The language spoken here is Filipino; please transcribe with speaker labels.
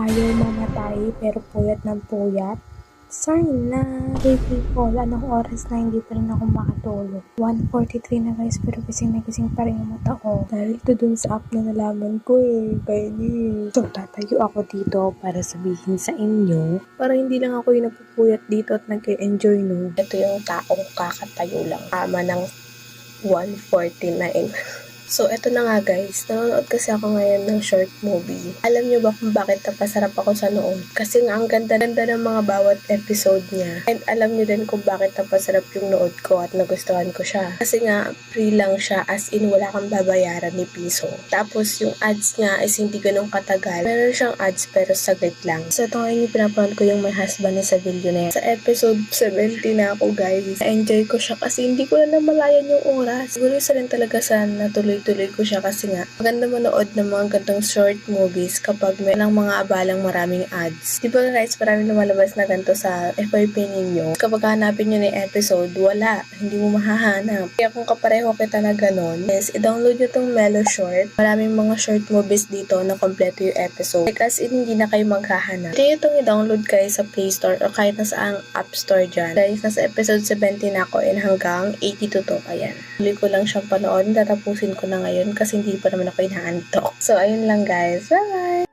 Speaker 1: Ayaw mamatay pero puyat ng puyat. Sana. Hey people, anong oras na hindi pa rin ako makatulog? 1:43 na guys, pero gising na gising pa rin yung mata ko. Dahil to dun sa app na nalaman ko kainis. So, tatayo ako dito para sabihin sa inyo, para hindi lang ako yung napupuyat dito at nag-enjoy no. Ito yung taong kakatayo lang. Tama ng 1:49. So, eto na nga guys, nanonood kasi ako ngayon ng short movie. Alam nyo ba kung bakit napasarap ako sa nood? Kasi nga ang ganda-ganda ng mga bawat episode niya. And alam nyo din kung bakit napasarap yung nood ko at nagustuhan ko siya. Kasi nga, free lang siya, as in wala kang babayaran ni piso. Tapos yung ads niya is hindi ganun katagal. Meron siyang ads pero saglit lang. So, ito ngayon yung pinapanood ko yung My Husband is a Billionaire. Sa episode 70 na ako guys. Na-enjoy ko siya kasi hindi ko na namalayan yung oras. Siguro isa rin talaga sa natuloy ko siya kasi nga maganda manood ng mga gantong short movies kapag may lang mga abalang maraming ads. Di ba guys, maraming lumalabas na ganito sa FYP ninyo. Kapag hanapin nyo na yung episode, wala. Hindi mo mahahanap. Kaya kung kapareho kita na ganon, is i-download nyo tong Melo Short. Maraming mga short movies dito na kompleto yung episode. Like as in, hindi na kayo maghahanap. Hindi nyo itong i-download kayo sa Play Store o kahit na saang App Store dyan. Guys, nasa episode 70 na ako and hanggang 82 to. Ayan. Huli ko lang siyang panood. Tatapusin ko na ngayon kasi hindi pa naman ako inaantok. So, ayun lang guys. Bye!